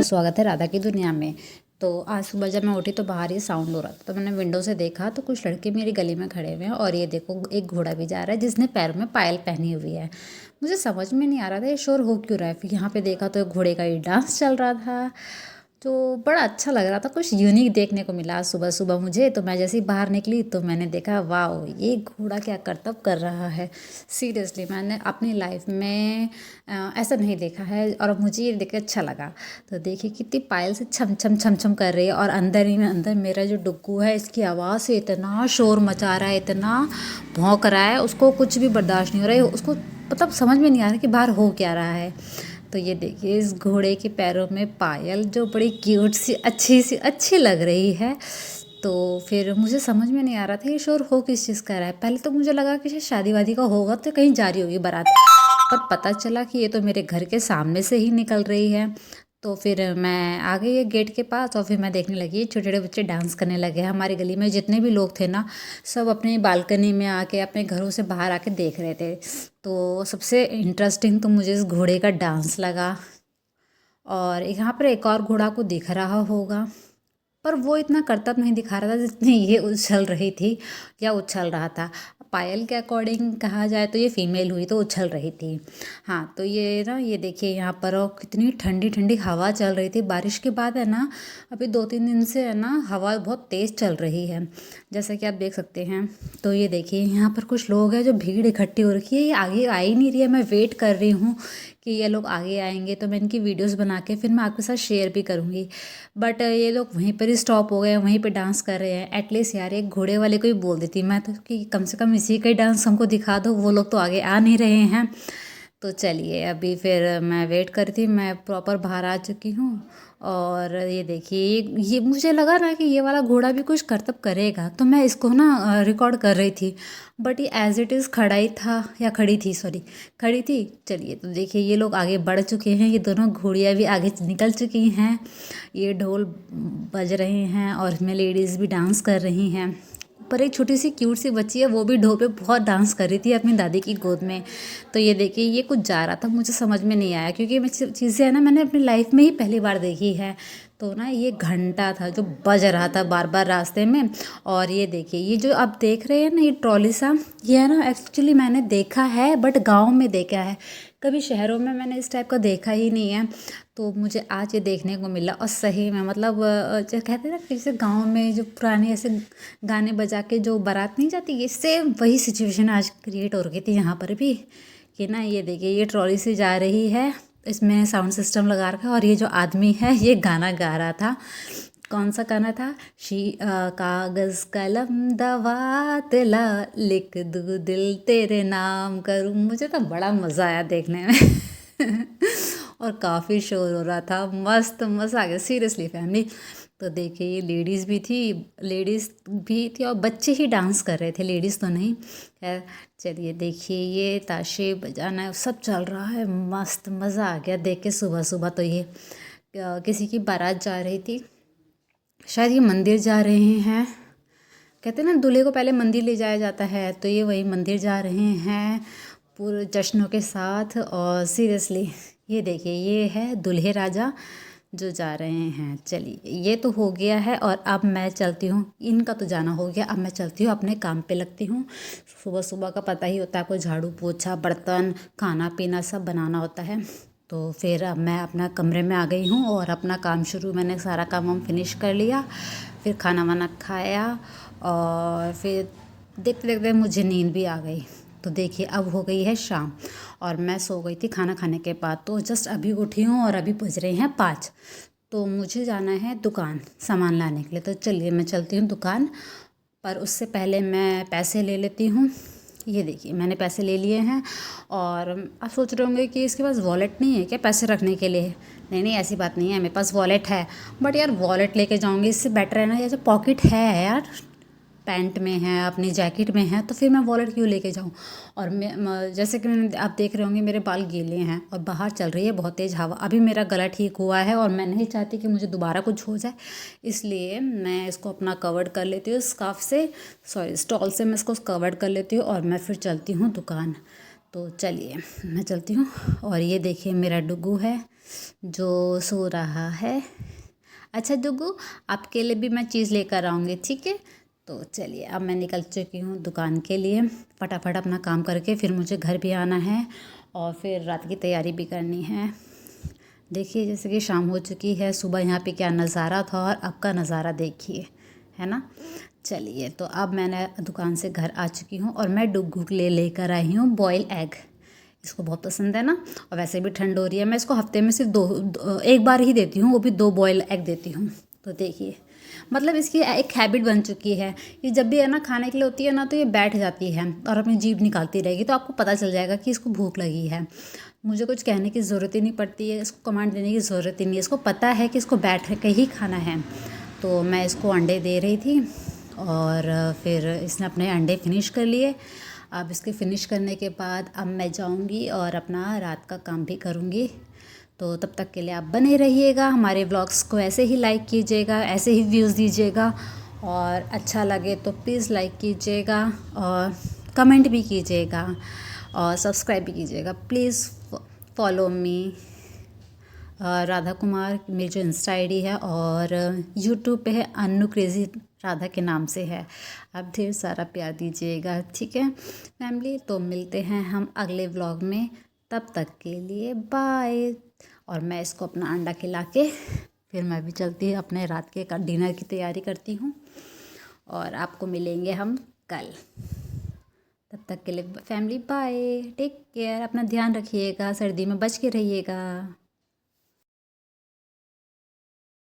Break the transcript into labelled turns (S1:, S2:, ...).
S1: स्वागत है राधा की दुनिया में। तो आज सुबह जब मैं उठी तो बाहर ये साउंड हो रहा था, तो मैंने विंडो से देखा तो कुछ लड़के मेरी गली में खड़े हुए हैं और ये देखो एक घोड़ा भी जा रहा है जिसने पैरों में पायल पहनी हुई है। मुझे समझ में नहीं आ रहा था ये शोर हो क्यों रहा है। फिर यहाँ पे देखा तो एक घोड़े का ये डांस चल रहा था, तो बड़ा अच्छा लग रहा था। कुछ यूनिक देखने को मिला सुबह सुबह मुझे। तो मैं जैसे ही बाहर निकली तो मैंने देखा, वाह ये घोड़ा क्या करतब कर रहा है। सीरियसली मैंने अपनी लाइफ में ऐसा नहीं देखा है और मुझे ये देख के अच्छा लगा। तो देखिए कितनी पायल से छम छम छम छम कर रही है और अंदर ही में अंदर मेरा जो डुग्गू है इसकी आवाज़ से इतना शोर मचा रहा है, इतना भौंक रहा है, उसको कुछ भी बर्दाश्त नहीं हो रहा है। उसको मतलब समझ में नहीं आ रहा कि बाहर हो क्या रहा है। तो ये देखिए इस घोड़े के पैरों में पायल जो बड़ी क्यूट सी अच्छी लग रही है। तो फिर मुझे समझ में नहीं आ रहा था ये शोर हो किस चीज़ का रहा है। पहले तो मुझे लगा कि शायद शादी वादी का होगा, तो कहीं जा रही होगी बारात, पर पता चला कि ये तो मेरे घर के सामने से ही निकल रही है। तो फिर मैं आ गई है गेट के पास और फिर मैं देखने लगी छोटे छोटे बच्चे डांस करने लगे। हमारी गली में जितने भी लोग थे ना, सब अपनी बालकनी में आके अपने घरों से बाहर आके देख रहे थे। तो सबसे इंटरेस्टिंग तो मुझे इस घोड़े का डांस लगा। और यहाँ पर एक और घोड़ा को दिख रहा होगा, पर वो इतना करतब नहीं दिखा रहा था जितनी ये उछल रही थी या उछल रहा था। पायल के अकॉर्डिंग कहा जाए तो ये फीमेल हुई तो उछल रही थी। हाँ, तो ये ना ये देखिए यहाँ पर और कितनी ठंडी ठंडी हवा चल रही थी। बारिश के बाद है ना, अभी 2-3 दिन से है ना हवा बहुत तेज़ चल रही है, जैसा कि आप देख सकते हैं। तो ये देखिए यहाँ पर कुछ लोग हैं, जो भीड़ इकट्ठी हो रखी है, ये आगे आ ही नहीं रही है। मैं वेट कर रही हूँ कि ये लोग आगे आएंगे तो मैं इनकी वीडियोस बना के फिर मैं आपके साथ शेयर भी करूँगी। बट ये लोग वहीं पर ही स्टॉप हो गए हैं, वहीं पे डांस कर रहे हैं। एटलीस्ट यार एक घोड़े वाले को ही बोल देती मैं तो कि कम से कम इसी का ही डांस हमको दिखा दो, वो लोग तो आगे आ नहीं रहे हैं। तो चलिए अभी फिर मैं वेट कर रही थी, मैं प्रॉपर बाहर आ चुकी हूँ। और ये देखिए ये मुझे लगा ना कि ये वाला घोड़ा भी कुछ करतब करेगा, तो मैं इसको ना रिकॉर्ड कर रही थी। बट ये एज इट इज़ खड़ा ही था, या खड़ी थी, सॉरी खड़ी थी। चलिए तो देखिए ये लोग आगे बढ़ चुके हैं, ये दोनों घोड़ियाँ भी आगे निकल चुकी हैं। ये ढोल बज रहे हैं और इसमें लेडीज़ भी डांस कर रही हैं। पर एक छोटी सी क्यूट सी बच्ची है, वो भी ढोल पे बहुत डांस कर रही थी अपनी दादी की गोद में। तो ये देखिए ये कुछ जा रहा था, मुझे समझ में नहीं आया क्योंकि मैं चीज़ें है ना मैंने अपनी लाइफ में ही पहली बार देखी है। तो ना ये घंटा था जो बज रहा था बार बार रास्ते में। और ये देखिए ये जो आप देख रहे हैं ना ये ट्रॉली सा, ये है ना एक्चुअली मैंने देखा है बट गाँव में देखा है, कभी शहरों में मैंने इस टाइप का देखा ही नहीं है। तो मुझे आज ये देखने को मिला और सही में मतलब जो कहते हैं ना कि जैसे गाँव में जो पुराने ऐसे गाने बजा के जो बारात नहीं जाती, ये सेम वही सिचुएशन आज क्रिएट हो रही थी यहाँ पर भी। कि ना ये देखिए ये ट्रॉली से जा रही है, इसमें साउंड सिस्टम लगा रखा है और ये जो आदमी है ये गाना गा रहा था। कौन सा गाना था? कागज़ कलम दवात ला, लिख दूँ दिल तेरे नाम करूँ। मुझे तो बड़ा मज़ा आया देखने में और काफ़ी शोर हो रहा था, मस्त मज़ा आ गया सीरियसली फैमिली। तो देखिए ये लेडीज़ भी थी और बच्चे ही डांस कर रहे थे, लेडीज़ तो नहीं। खैर चलिए देखिए ये ताशे बजाना सब चल रहा है, मस्त मज़ा आ गया देख के। सुबह सुबह तो ये किसी की बारात जा रही थी, शायद ये मंदिर जा रहे हैं। कहते हैं ना दूल्हे को पहले मंदिर ले जाया जाता है, तो ये वही मंदिर जा रहे हैं पूरे जश्नों के साथ। और सीरियसली ये देखिए ये है दूल्हे राजा जो जा रहे हैं। चलिए ये तो हो गया है और अब मैं चलती हूँ, इनका तो जाना हो गया, अब मैं चलती हूँ अपने काम पे लगती हूँ। सुबह सुबह का पता ही होता है, कोई झाड़ू पोछा बर्तन खाना पीना सब बनाना होता है। तो फिर अब मैं अपना कमरे में आ गई हूँ और अपना काम शुरू, मैंने सारा काम हम फिनिश कर लिया। फिर खाना वाना खाया और फिर देखते देखते मुझे नींद भी आ गई। तो देखिए अब हो गई है शाम और मैं सो गई थी खाना खाने के बाद। तो जस्ट अभी उठी हूँ और अभी बज रहे हैं 5। तो मुझे जाना है दुकान सामान लाने के लिए। तो चलिए मैं चलती हूँ दुकान, पर उससे पहले मैं पैसे ले लेती हूँ। ये देखिए मैंने पैसे ले लिए हैं। और आप सोच रहे होंगे कि इसके पास वॉलेट नहीं है क्या पैसे रखने के लिए? नहीं नहीं ऐसी बात नहीं है, मेरे पास वॉलेट है। बट यार वॉलेट लेके जाऊँगी इससे बेटर है ना, ये जो पॉकेट है यार पैंट में है अपनी जैकेट में है, तो फिर मैं वॉलेट क्यों लेके जाऊँ? और जैसे कि आप देख रहे होंगे मेरे बाल गीले हैं और बाहर चल रही है बहुत तेज़ हवा। अभी मेरा गला ठीक हुआ है और मैं नहीं चाहती कि मुझे दोबारा कुछ हो जाए, इसलिए मैं इसको अपना कवर्ड कर लेती हूँ स्कार्फ से, सॉरी स्टॉल से मैं इसको कवर्ड कर लेती हूँ और मैं फिर चलती हूँ दुकान। तो चलिए मैं चलती हूँ। और ये देखिए मेरा डुग्गू है जो सो रहा है। अच्छा डुग्गू, आपके लिए भी मैं चीज़ लेकर आऊँगी, ठीक है। तो चलिए अब मैं निकल चुकी हूँ दुकान के लिए। फटाफट अपना काम करके फिर मुझे घर भी आना है और फिर रात की तैयारी भी करनी है। देखिए जैसे कि शाम हो चुकी है, सुबह यहाँ पे क्या नज़ारा था और अब का नज़ारा देखिए, है ना। चलिए तो अब मैंने दुकान से घर आ चुकी हूँ और मैं डुग्गू के लिए लेकर आई हूँ बॉयल एग। इसको बहुत पसंद है ना, और वैसे भी ठंड हो रही है। मैं इसको हफ्ते में सिर्फ एक बार ही देती हूँ, वो भी 2 बॉयल एग देती हूँ। तो देखिए मतलब इसकी एक हैबिट बन चुकी है कि जब भी है ना खाने के लिए होती है ना तो ये बैठ जाती है और अपनी जीभ निकालती रहेगी, तो आपको पता चल जाएगा कि इसको भूख लगी है। मुझे कुछ कहने की ज़रूरत ही नहीं पड़ती है, इसको कमांड देने की ज़रूरत ही नहीं है, इसको पता है कि इसको बैठ के ही खाना है। तो मैं इसको अंडे दे रही थी और फिर इसने अपने अंडे फिनिश कर लिए। अब इसके फिनिश करने के बाद अब मैं जाऊंगी और अपना रात का काम भी करूंगी। तो तब तक के लिए आप बने रहिएगा, हमारे व्लॉग्स को ऐसे ही लाइक कीजिएगा, ऐसे ही व्यूज़ दीजिएगा, और अच्छा लगे तो प्लीज़ लाइक कीजिएगा और कमेंट भी कीजिएगा और सब्सक्राइब भी कीजिएगा। Please follow me Radha Kumar मेरी जो इंस्टा आईडी है, और यूट्यूब पे है अन्नू क्रेज़ी राधा के नाम से है। आप ढेर सारा प्यार दीजिएगा, ठीक है फैमिली। तो मिलते हैं हम अगले व्लॉग में, तब तक के लिए बाय। और मैं इसको अपना अंडा खिला के फिर मैं भी चलती हूँ अपने रात के डिनर की तैयारी करती हूँ, और आपको मिलेंगे हम कल। तब तक के लिए फैमिली बाय, टेक केयर, अपना ध्यान रखिएगा, सर्दी में बच के रहिएगा।